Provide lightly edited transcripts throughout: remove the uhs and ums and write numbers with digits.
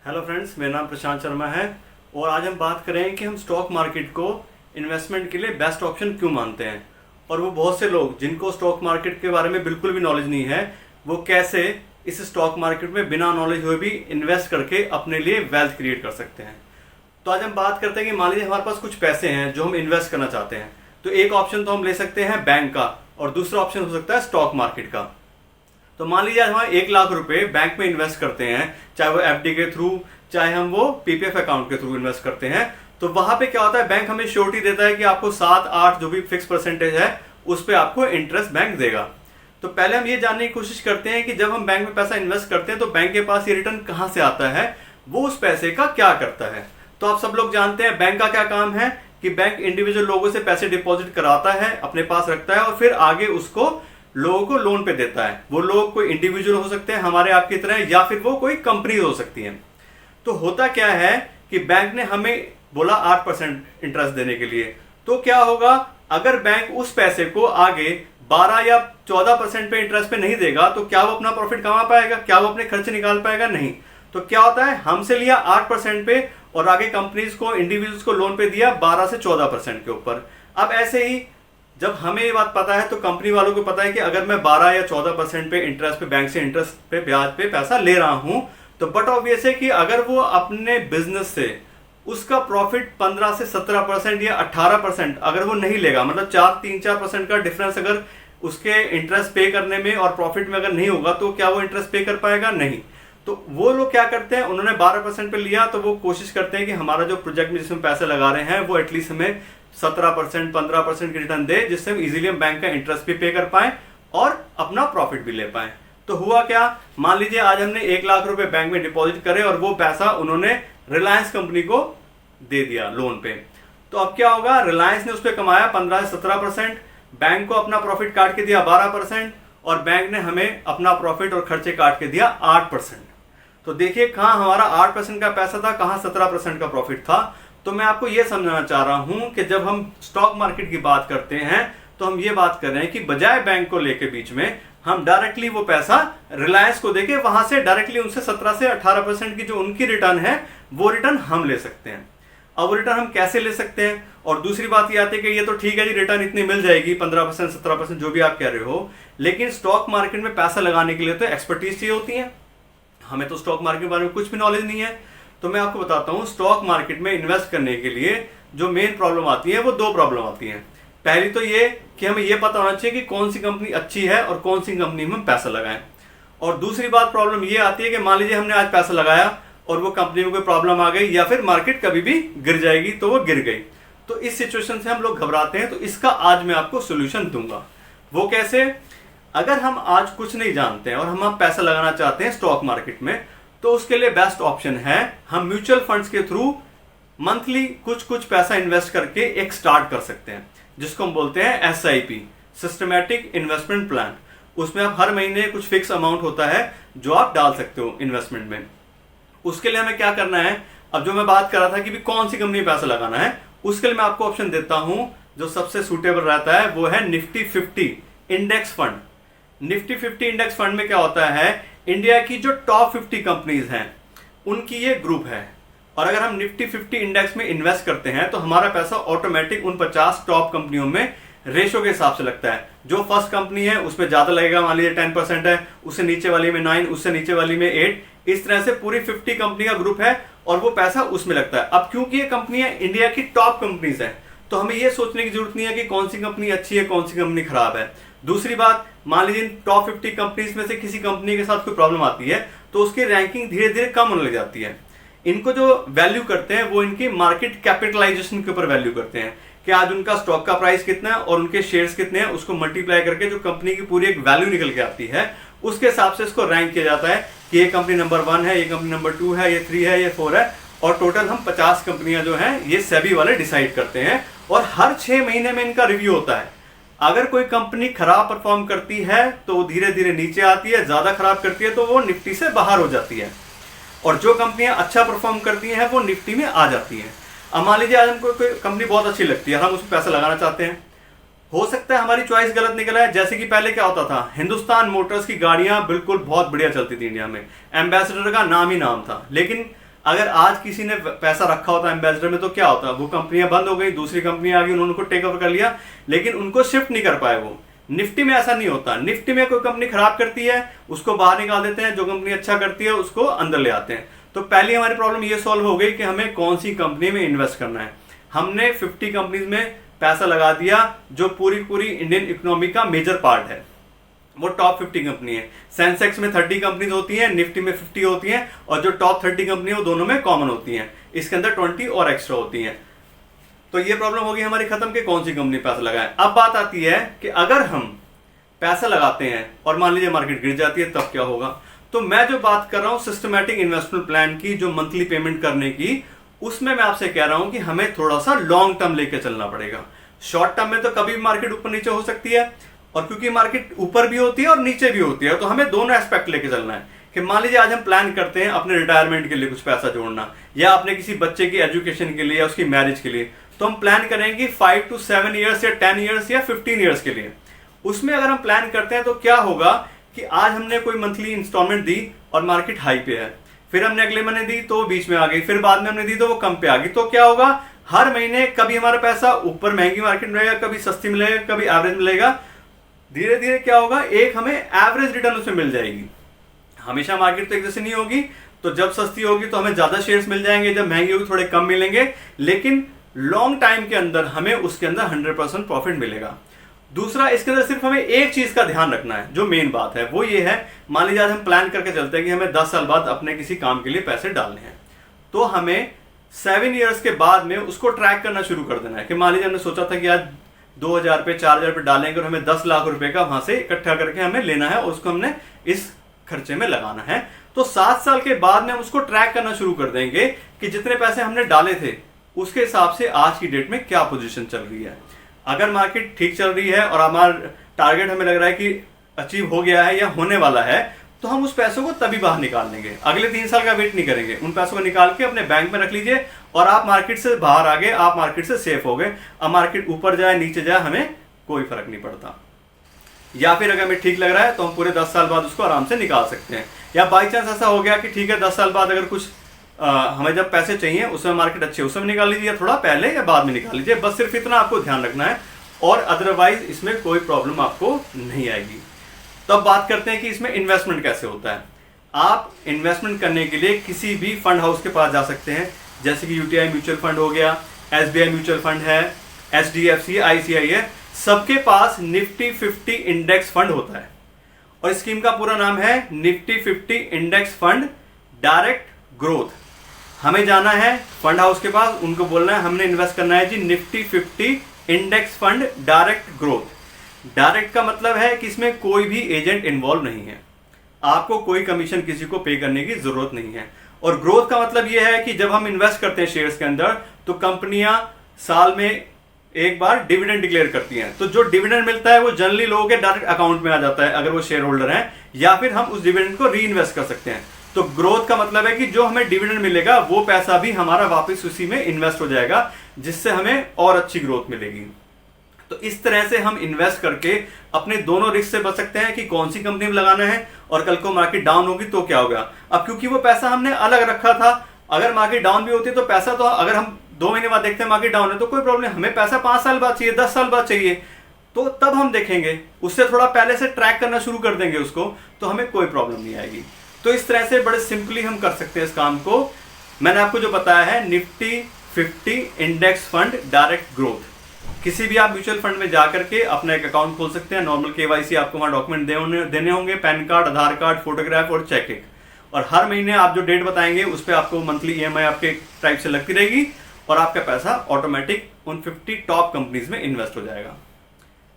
Hello friends, मेरा नाम प्रशांत शर्मा है और आज हम बात करें कि हम स्टॉक मार्केट को इन्वेस्टमेंट के लिए बेस्ट ऑप्शन क्यों मानते हैं। और वो बहुत से लोग जिनको स्टॉक मार्केट के बारे में बिल्कुल भी नॉलेज नहीं है, वो कैसे इस स्टॉक मार्केट में बिना नॉलेज हुए भी इन्वेस्ट करके अपने लिए वेल्थ क्रिएट कर सकते हैं। तो आज हम बात करते हैं कि मान लीजिए हमारे पास कुछ पैसे हैं जो हम इन्वेस्ट करना चाहते हैं। तो एक ऑप्शन तो हम ले सकते हैं बैंक का और दूसरा ऑप्शन हो सकता है स्टॉक मार्केट का। तो मान लीजिए हम 1 लाख रुपए बैंक में इन्वेस्ट करते हैं, चाहे वो एफडी के थ्रू, चाहे हम वो पीपीएफ अकाउंट के थ्रू इन्वेस्ट करते हैं। तो वहां पे क्या होता है, बैंक हमें श्योरिटी देता है कि आपको 7-8 जो भी फिक्स परसेंटेज है उस पर आपको इंटरेस्ट बैंक देगा। तो पहले हम ये जानने की कोशिश करते हैं कि जब हम बैंक में पैसा इन्वेस्ट करते हैं तो बैंक के पास ये रिटर्न कहां से आता है, वो उस पैसे का क्या करता है। तो आप सब लोग जानते हैं बैंक का क्या काम है कि बैंक इंडिविजुअल लोगों से पैसे डिपॉजिट कराता है, अपने पास रखता है और फिर आगे उसको लोगों को लोन पे देता है। वो लोग कोई इंडिविजुअल हो सकते हैं हमारे आपकी तरह, या फिर वो कोई कंपनी हो सकती है। तो होता क्या है कि बैंक ने हमें बोला 8% इंटरेस्ट देने के लिए। तो क्या होगा, अगर बैंक उस पैसे को आगे 12 या 14% पे इंटरेस्ट पे नहीं देगा तो क्या वो अपना प्रॉफिट कमा पाएगा, क्या वो अपने खर्चे निकाल पाएगा? नहीं। तो क्या होता है, हमसे लिया 8% पे और आगे कंपनीज को, इंडिविजुअल्स को लोन पे दिया 12 से 14% के ऊपर। अब ऐसे ही जब हमें ये बात पता है तो कंपनी वालों को पता है कि अगर मैं 12 या 14% पे इंटरेस्ट पे, बैंक से इंटरेस्ट पे, ब्याज पे पैसा ले रहा हूं, तो बट ऑब्वियस है कि अगर वो अपने बिजनेस से उसका प्रॉफिट 15 से 17% या 18% अगर वो नहीं लेगा, मतलब 3-4% का डिफरेंस अगर उसके इंटरेस्ट पे करने में और प्रॉफिट में अगर नहीं होगा, तो क्या वो इंटरेस्ट पे कर पाएगा? नहीं। तो वो लोग क्या करते हैं, उन्होंने 12% पे लिया तो वो कोशिश करते हैं कि हमारा जो प्रोजेक्ट में जिसमें पैसे लगा रहे हैं वो एटलीस्ट हमें 17%, 15% की रिटर्न दे, जिससे हम इजीली हम बैंक का इंटरेस्ट भी पे कर पाए और अपना प्रॉफिट भी ले पाए। तो हुआ क्या, मान लीजिए आज हमने 1 लाख रुपए बैंक में डिपॉजिट करे और वो पैसा उन्होंने रिलायंस कंपनी को दे दिया लोन पे। तो अब क्या होगा, रिलायंस ने उस पर कमाया 15 से 17%, बैंक को अपना प्रॉफिट काट के दिया 12% और बैंक ने हमें अपना प्रॉफिट और खर्चे काट के दिया 8%। तो देखिए कहां हमारा 8% का पैसा था, कहां 17% का प्रॉफिट था। तो मैं आपको यह समझाना चाह रहा हूं कि जब हम स्टॉक मार्केट की बात करते हैं तो हम ये बात कर रहे हैं कि बजाय बैंक को लेके बीच में, हम डायरेक्टली वो पैसा रिलायंस को देके वहां से डायरेक्टली उनसे 17 से 18% की जो उनकी रिटर्न है वो रिटर्न हम ले सकते हैं। अब वो रिटर्न हम कैसे ले सकते हैं? और दूसरी बात ये आती है कि ये तो ठीक है जी, रिटर्न इतनी मिल जाएगी 15%, 17%, जो भी आप कह रहे हो, लेकिन स्टॉक मार्केट में पैसा लगाने के लिए तो एक्सपर्टीज चाहिए होती है। हमें तो स्टॉक मार्केट के बारे में कुछ भी नॉलेज नहीं है। तो मैं आपको बताता हूं, स्टॉक मार्केट में इन्वेस्ट करने के लिए जो मेन प्रॉब्लम आती है वो 2 प्रॉब्लम आती हैं। पहली तो ये कि हमें ये पता होना चाहिए कि कौन सी कंपनी अच्छी है और कौन सी कंपनी में हम पैसा लगाएं। और दूसरी बात प्रॉब्लम ये आती है कि मान लीजिए हमने आज पैसा लगाया और वो कंपनी में कोई प्रॉब्लम आ गई या फिर मार्केट कभी भी गिर जाएगी, तो वो गिर गई। तो इस सिचुएशन से हम लोग घबराते हैं। तो इसका आज मैं आपको सोल्यूशन दूंगा। वो कैसे? अगर हम आज कुछ नहीं जानते हैं और हम पैसा लगाना चाहते हैं स्टॉक मार्केट में, तो उसके लिए बेस्ट ऑप्शन है हम म्यूचुअल फंड्स के थ्रू मंथली कुछ पैसा इन्वेस्ट करके एक स्टार्ट कर सकते हैं, जिसको हम बोलते हैं SIP, सिस्टमैटिक इन्वेस्टमेंट प्लान। उसमें आप हर महीने कुछ फिक्स अमाउंट होता है जो आप डाल सकते हो इन्वेस्टमेंट में। उसके लिए हमें क्या करना है, अब जो मैं बात कर रहा था कि भी कौन सी कंपनी में पैसा लगाना है, उसके लिए मैं आपको ऑप्शन देता हूं जो सबसे सुटेबल रहता है, वो है Nifty 50 index fund. Nifty 50 index fund में क्या होता है, इंडिया की जो टॉप 50 कंपनीज हैं उनकी ये ग्रुप है। और अगर हम निफ्टी 50 इंडेक्स में इन्वेस्ट करते हैं तो हमारा पैसा ऑटोमेटिक उन 50 टॉप कंपनियों में रेशो के हिसाब से लगता है। जो फर्स्ट कंपनी है उसमें ज्यादा लगेगा, मान लीजिए 10% है, उससे नीचे वाली में 9, उससे नीचे वाली में 8, इस तरह से पूरी 50 कंपनी का ग्रुप है और वो पैसा उसमें लगता है। अब क्योंकि ये कंपनियां इंडिया की टॉप कंपनीज है, तो हमें ये सोचने की जरूरत नहीं है कि कौन सी कंपनी अच्छी है, कौन सी कंपनी खराब है। दूसरी बात, मान लीजिए टॉप 50 कंपनीज में से किसी कंपनी के साथ कोई प्रॉब्लम आती है तो उसकी रैंकिंग धीरे धीरे कम होने लग जाती है। इनको जो वैल्यू करते हैं वो इनकी मार्केट कैपिटलाइजेशन के ऊपर वैल्यू करते हैं कि आज उनका स्टॉक का प्राइस कितना है और उनके शेयर्स कितने हैं, उसको मल्टीप्लाई करके जो कंपनी की पूरी एक वैल्यू निकल के आती है, उसके हिसाब से इसको रैंक किया जाता है कि ये कंपनी नंबर 1 है, ये कंपनी नंबर 2 है, ये 3 है, ये 4 है। और टोटल हम 50 कंपनियां जो हैं ये सेबी वाले डिसाइड करते हैं और हर 6 महीने में इनका रिव्यू होता है। अगर कोई कंपनी खराब परफॉर्म करती है तो वो धीरे धीरे नीचे आती है, ज्यादा खराब करती है तो वो निफ्टी से बाहर हो जाती है, और जो कंपनियां अच्छा परफॉर्म करती हैं वो निफ्टी में आ जाती हैं। अब मान लीजिए आज हमको कोई कंपनी बहुत अच्छी लगती है, हम उसमें पैसा लगाना चाहते हैं, हो सकता है हमारी चॉइस गलत निकला है। जैसे कि पहले क्या होता था, हिंदुस्तान मोटर्स की गाड़ियां बिल्कुल बहुत बढ़िया चलती थी इंडिया में, एम्बेसडर का नाम ही नाम था, लेकिन अगर आज किसी ने पैसा रखा होता एम्बेसडर में तो क्या होता, वो कंपनियां बंद हो गई, दूसरी कंपनी आ गई, उन्होंने उनको टेक ओवर कर लिया, लेकिन उनको शिफ्ट नहीं कर पाए वो। निफ्टी में ऐसा नहीं होता। निफ्टी में कोई कंपनी खराब करती है उसको बाहर निकाल देते हैं, जो कंपनी अच्छा करती है उसको अंदर ले आते हैं। तो पहली हमारी प्रॉब्लम ये सॉल्व हो गई कि हमें कौन सी कंपनी में इन्वेस्ट करना है। हमने 50 कंपनीज में पैसा लगा दिया जो पूरी इंडियन इकोनॉमी का मेजर पार्ट है, वो टॉप 50 कंपनी है। सेंसेक्स में 30 कंपनीज होती हैं, निफ्टी में 50 होती हैं, और जो टॉप 30 कंपनी है वो दोनों में कॉमन होती हैं, इसके अंदर 20 और एक्स्ट्रा होती हैं। तो ये प्रॉब्लम होगी हमारी खत्म कि कौन सी कंपनी पैसा लगाए। अब बात आती है कि अगर हम पैसा लगाते हैं और मान लीजिए मार्केट गिर जाती है तब क्या होगा। तो मैं जो बात कर रहा हूं सिस्टमैटिक इन्वेस्टमेंट प्लान की, जो मंथली पेमेंट करने की, उसमें मैं आपसे कह रहा हूं कि हमें थोड़ा सा लॉन्ग टर्म लेके चलना पड़ेगा। शॉर्ट टर्म में तो कभी भी मार्केट ऊपर नीचे हो सकती है, और क्योंकि मार्केट ऊपर भी होती है और नीचे भी होती है, तो हमें दोनों एस्पेक्ट लेके चलना है। कि मान लीजिए आज हम प्लान करते हैं अपने रिटायरमेंट के लिए कुछ पैसा जोड़ना, या अपने किसी बच्चे की एजुकेशन के लिए या उसकी मैरिज के लिए, तो हम प्लान करेंगे 5 to 7 ईयर्स या 10 ईयर्स या 15 ईयर्स के लिए। उसमें अगर हम प्लान करते हैं तो क्या होगा कि आज हमने कोई मंथली इंस्टॉलमेंट दी और मार्केट हाई पे है, फिर हमने अगले महीने दी तो बीच में आ गई, फिर बाद में हमने दी तो वो कम पे आ गई, तो क्या होगा, हर महीने कभी हमारा पैसा ऊपर महंगी मार्केट मिलेगा, कभी सस्ती मिलेगा, कभी एवरेज मिलेगा। धीरे धीरे क्या होगा, एक हमें एवरेज रिटर्न उसमें मिल जाएगी। हमेशा मार्केट तो एक जैसे नहीं होगी, तो जब सस्ती होगी तो हमें ज्यादा शेयर्स मिल जाएंगे, जब महंगी होगी थोड़े कम मिलेंगे, लेकिन लॉन्ग टाइम के अंदर हमें उसके अंदर 100% प्रॉफिट मिलेगा। दूसरा, इसके अंदर सिर्फ हमें एक चीज का ध्यान रखना है, जो मेन बात है वो ये है, मान लीजिए आज हम प्लान करके चलते हैं कि हमें 10 साल बाद अपने किसी काम के लिए पैसे डालने हैं, तो हमें 7 ईयर्स के बाद में उसको ट्रैक करना शुरू कर देना है। कि मान लीजिए हमने सोचा था कि आज 2000 रुपये 4000 रुपये डालेंगे और हमें 10 लाख रुपए का वहां से इकट्ठा करके हमें लेना है और उसको हमने इस खर्चे में लगाना है, तो 7 साल के बाद में हम उसको ट्रैक करना शुरू कर देंगे कि जितने पैसे हमने डाले थे उसके हिसाब से आज की डेट में क्या पोजीशन चल रही है। अगर मार्केट ठीक चल रही है और हमारा टारगेट हमें लग रहा है कि अचीव हो गया है या होने वाला है, तो हम उस पैसों को तभी बाहर निकाल लेंगे, अगले 3 साल का वेट नहीं करेंगे। उन पैसों को निकाल के अपने बैंक में रख लीजिए और आप मार्केट से बाहर आ गए, आप मार्केट से सेफ हो गए। अब मार्केट ऊपर जाए नीचे जाए हमें कोई फर्क नहीं पड़ता। या फिर अगर हमें ठीक लग रहा है तो हम पूरे 10 साल बाद उसको आराम से निकाल सकते हैं। या बाई चांस ऐसा हो गया कि ठीक है 10 साल बाद अगर कुछ हमें जब पैसे चाहिए उसमें मार्केट अच्छी है, उसमें निकाल लीजिए, या थोड़ा पहले या बाद में निकाल लीजिए, बस सिर्फ इतना आपको ध्यान रखना है, और अदरवाइज इसमें कोई प्रॉब्लम आपको नहीं आएगी। तो अब बात करते हैं कि इसमें इन्वेस्टमेंट कैसे होता है। आप इन्वेस्टमेंट करने के लिए किसी भी फंड हाउस के पास जा सकते हैं, जैसे कि यूटीआई म्यूचुअल फंड हो गया, एसबीआई म्यूचुअल फंड है, एचडीएफसी, आईसीआई है, सबके पास निफ्टी 50 इंडेक्स फंड होता है, और स्कीम का पूरा नाम है Nifty 50 index fund direct growth. हमें जाना है फंड हाउस के पास, उनको बोलना है हमने इन्वेस्ट करना है जी Nifty 50 index fund direct growth. Direct का मतलब है कि इसमें कोई भी एजेंट इन्वॉल्व नहीं है, आपको कोई कमीशन किसी को पे करने की जरूरत नहीं है। और ग्रोथ का मतलब यह है कि जब हम इन्वेस्ट करते हैं शेयर्स के अंदर, तो कंपनियां साल में एक बार डिविडेंड डिक्लेयर करती हैं, तो जो डिविडेंड मिलता है वो जनरली लोगों के डायरेक्ट अकाउंट में आ जाता है अगर वो शेयर होल्डर हैं, या फिर हम उस डिविडेंड को री इन्वेस्ट कर सकते हैं। तो ग्रोथ का मतलब है कि जो हमें डिविडेंड मिलेगा वो पैसा भी हमारा वापस उसी में इन्वेस्ट हो जाएगा, जिससे हमें और अच्छी ग्रोथ मिलेगी। तो इस तरह से हम इन्वेस्ट करके अपने दोनों रिस्क से बच सकते हैं कि कौन सी कंपनी में लगाना है, और कल को मार्केट डाउन होगी तो क्या होगा। अब क्योंकि वो पैसा हमने अलग रखा था, अगर मार्केट डाउन भी होती है तो पैसा, तो अगर हम 2 महीने बाद देखते हैं मार्केट डाउन है तो कोई प्रॉब्लम, हमें पैसा 5 साल बाद चाहिए, 10 साल बाद चाहिए, तो तब हम देखेंगे, उससे थोड़ा पहले से ट्रैक करना शुरू कर देंगे उसको, तो हमें कोई प्रॉब्लम नहीं आएगी। तो इस तरह से बड़े सिंपली हम कर सकते हैं इस काम को। मैंने आपको जो बताया है Nifty 50 index fund direct growth, किसी भी आप म्यूचुअल फंड में जाकर के अपना एक अकाउंट खोल सकते हैं। नॉर्मल केवाईसी आपको वहां डॉक्यूमेंट देने होंगे, पैन कार्ड, आधार कार्ड, फोटोग्राफ और चेक, और हर महीने आप जो डेट बताएंगे उस पर आपको मंथली ईएमआई आपके टाइप से लगती रहेगी, और आपका पैसा ऑटोमेटिक उन 50 टॉप कंपनीज में इन्वेस्ट हो जाएगा।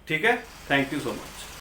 ठीक है, थैंक यू सो मच।